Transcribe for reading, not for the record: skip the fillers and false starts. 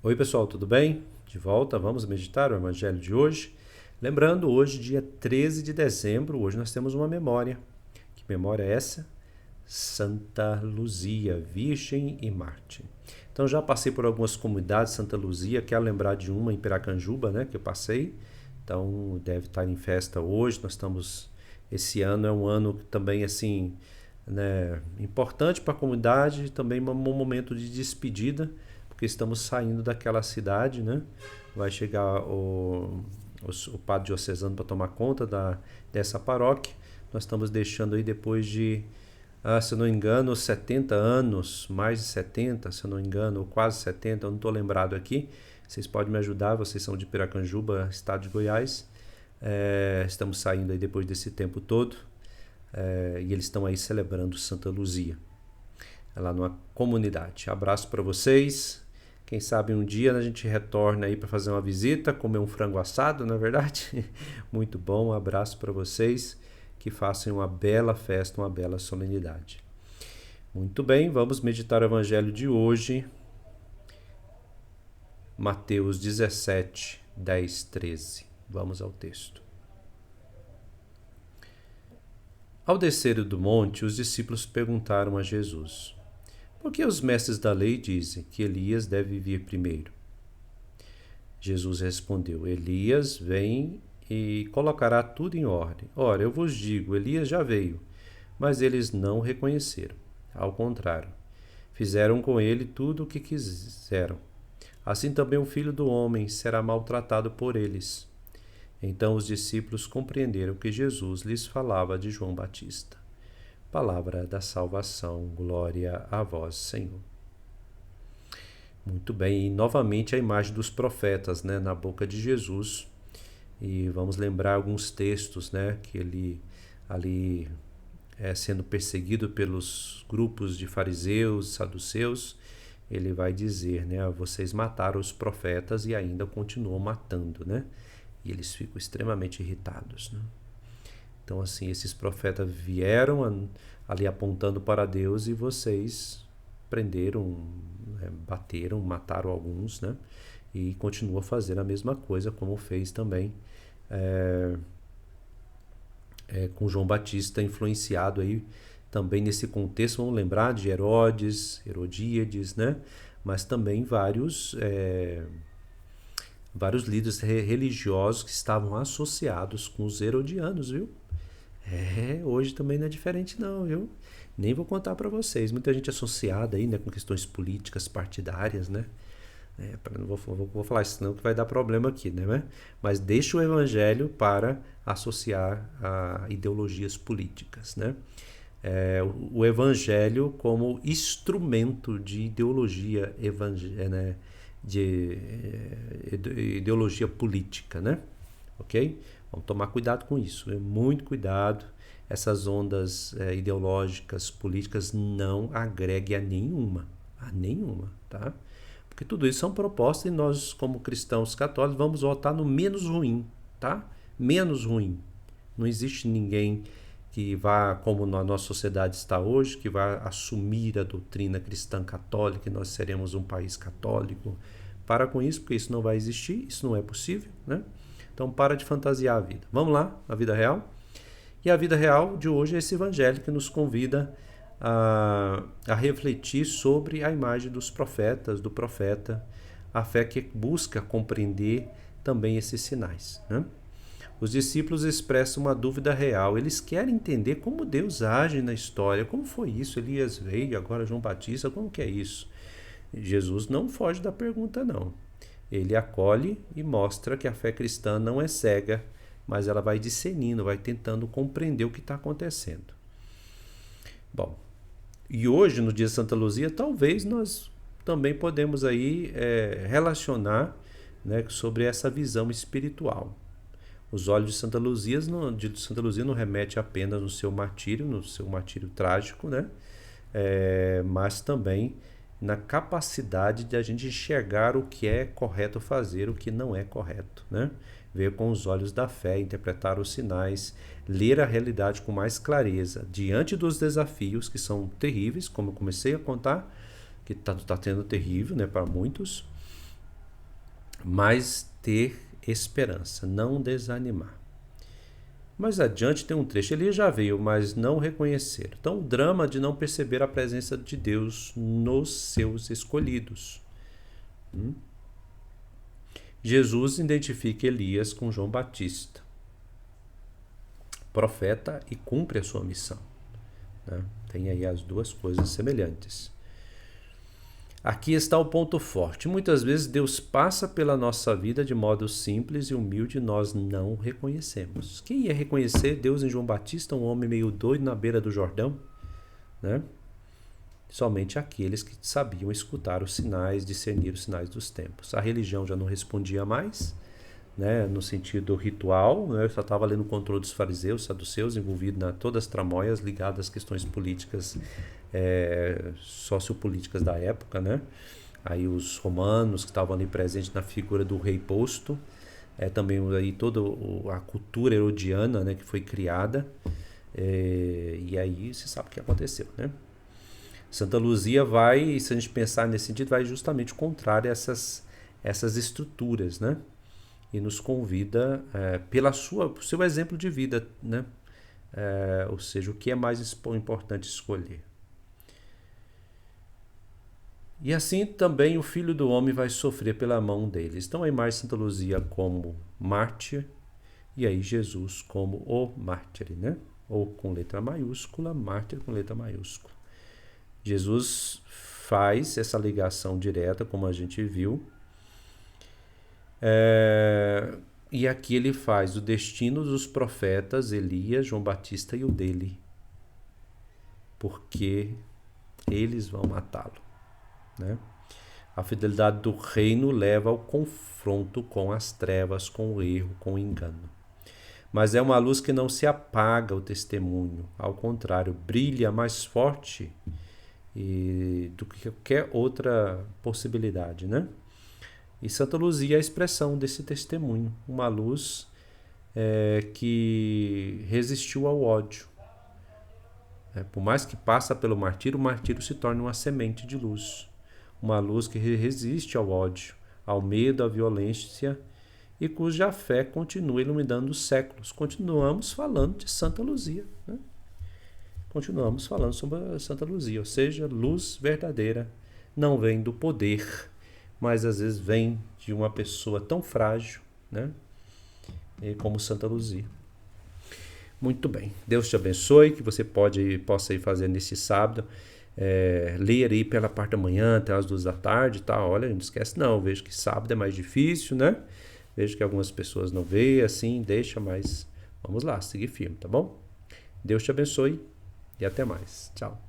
Oi pessoal, tudo bem? De volta, vamos meditar o Evangelho de hoje. Lembrando, hoje, dia 13 de dezembro, hoje nós temos uma memória. Que memória é essa? Santa Luzia, Virgem e Mártir. Então já passei por algumas comunidades Santa Luzia, quero lembrar de uma em Piracanjuba, né, que eu passei. Então deve estar em festa hoje. Esse ano é um ano também assim, né, importante para a comunidade, também um momento de despedida, porque estamos saindo daquela cidade, né? Vai chegar o padre diocesano para tomar conta dessa paróquia. Nós estamos deixando aí depois de, se eu não me engano, 70 anos, mais de 70, se eu não me engano, ou quase 70, eu não estou lembrado aqui. Vocês podem me ajudar, vocês são de Piracanjuba, estado de Goiás. Estamos saindo aí depois desse tempo todo, e eles estão aí celebrando Santa Luzia, lá numa comunidade. Abraço para vocês. Quem sabe um dia a gente retorna aí para fazer uma visita, comer um frango assado, não é verdade? Muito bom, um abraço para vocês, que façam uma bela festa, uma bela solenidade. Muito bem, vamos meditar o Evangelho de hoje. Mateus 17, 10, 13. Vamos ao texto. Ao descer do monte, os discípulos perguntaram a Jesus: por que os mestres da lei dizem que Elias deve vir primeiro? Jesus respondeu: Elias vem e colocará tudo em ordem. Ora, eu vos digo, Elias já veio, mas eles não o reconheceram. Ao contrário, fizeram com ele tudo o que quiseram. Assim também o Filho do Homem será maltratado por eles. Então os discípulos compreenderam que Jesus lhes falava de João Batista. Palavra da salvação, glória a vós, Senhor. Muito bem, e novamente a imagem dos profetas, né, na boca de Jesus. E vamos lembrar alguns textos, né, que ele ali sendo perseguido pelos grupos de fariseus, saduceus, ele vai dizer, né, vocês mataram os profetas e ainda continuam matando, né? E eles ficam extremamente irritados, né? Então, assim, esses profetas vieram ali apontando para Deus e vocês prenderam, bateram, mataram alguns, né? E continua fazendo a mesma coisa, como fez também com João Batista, influenciado aí também nesse contexto. Vamos lembrar de Herodes, Herodíades, né? Mas também vários líderes religiosos que estavam associados com os herodianos, viu? Hoje também não é diferente não, viu? Nem vou contar para vocês. Muita gente associada aí, né, com questões políticas partidárias, né? Não vou falar isso não, que vai dar problema aqui, né? Mas deixa o evangelho para associar a ideologias políticas, né? O evangelho como instrumento de ideologia né? de ideologia política, né? Ok? Vamos tomar cuidado com isso, muito cuidado. Essas ondas ideológicas, políticas, não agreguem a nenhuma, tá? Porque tudo isso são propostas e nós, como cristãos católicos, vamos votar no menos ruim, tá? Menos ruim. Não existe ninguém que vá, como na nossa sociedade está hoje, que vá assumir a doutrina cristã católica e nós seremos um país católico. Para com isso, porque isso não vai existir, isso não é possível, né? Então para de fantasiar a vida. Vamos lá, a vida real. E a vida real de hoje é esse evangelho que nos convida a refletir sobre a imagem dos profetas, do profeta, a fé que busca compreender também esses sinais, né? Os discípulos expressam uma dúvida real. Eles querem entender como Deus age na história. Como foi isso? Elias veio, agora João Batista, como que é isso? Jesus não foge da pergunta, não. Ele acolhe e mostra que a fé cristã não é cega, mas ela vai discernindo, vai tentando compreender o que está acontecendo. Bom, e hoje, no dia de Santa Luzia, talvez nós também podemos aí relacionar, né, sobre essa visão espiritual. Os olhos de Santa Luzia não remete apenas no seu martírio trágico, né? Mas também na capacidade de a gente enxergar o que é correto fazer, o que não é correto, né? Ver com os olhos da fé, interpretar os sinais, ler a realidade com mais clareza, diante dos desafios que são terríveis, como eu comecei a contar, que está tendo terrível, né, para muitos, mas ter esperança, não desanimar. Mais adiante tem um trecho, Elias já veio, mas não reconhecer. Então, o drama de não perceber a presença de Deus nos seus escolhidos. Jesus identifica Elias com João Batista, profeta, e cumpre a sua missão. Tem aí as duas coisas semelhantes. Aqui está o ponto forte. Muitas vezes Deus passa pela nossa vida de modo simples e humilde e nós não reconhecemos. Quem ia reconhecer Deus em João Batista, um homem meio doido na beira do Jordão? Somente aqueles que sabiam escutar os sinais, discernir os sinais dos tempos. A religião já não respondia mais, no sentido ritual, só estava ali no controle dos fariseus, saduceus, envolvido em todas as tramóias ligadas às questões políticas, sociopolíticas da época, Aí os romanos que estavam ali presentes na figura do rei posto, também aí toda a cultura herodiana, que foi criada, e aí você sabe o que aconteceu, Santa Luzia vai, se a gente pensar nesse sentido, vai justamente contrário a essas estruturas, e nos convida pelo seu exemplo de vida, ou seja, o que é mais importante escolher. E assim também o Filho do Homem vai sofrer pela mão deles. Então a imagem de Santa Luzia como mártir, e aí Jesus como o mártir, ou com letra maiúscula, mártir com letra maiúscula. Jesus faz essa ligação direta, como a gente viu, e aqui ele faz o destino dos profetas Elias, João Batista e o dele, porque eles vão matá-lo. A fidelidade do reino leva ao confronto com as trevas, com o erro, com o engano. Mas é uma luz que não se apaga o testemunho, ao contrário, brilha mais forte do que qualquer outra possibilidade, E Santa Luzia é a expressão desse testemunho, uma luz que resistiu ao ódio. Por mais que passa pelo martírio, o martírio se torna uma semente de luz. Uma luz que resiste ao ódio, ao medo, à violência e cuja fé continua iluminando os séculos. Continuamos falando de Santa Luzia. Continuamos falando sobre a Santa Luzia, ou seja, luz verdadeira não vem do poder, mas às vezes vem de uma pessoa tão frágil, como Santa Luzia. Muito bem, Deus te abençoe, que você possa ir fazer nesse sábado, ler aí pela parte da manhã até as 2 da tarde, tá? Olha, não esquece não, vejo que sábado é mais difícil, Vejo que algumas pessoas não veem, assim, deixa, mas vamos lá, seguir firme, tá bom? Deus te abençoe e até mais. Tchau.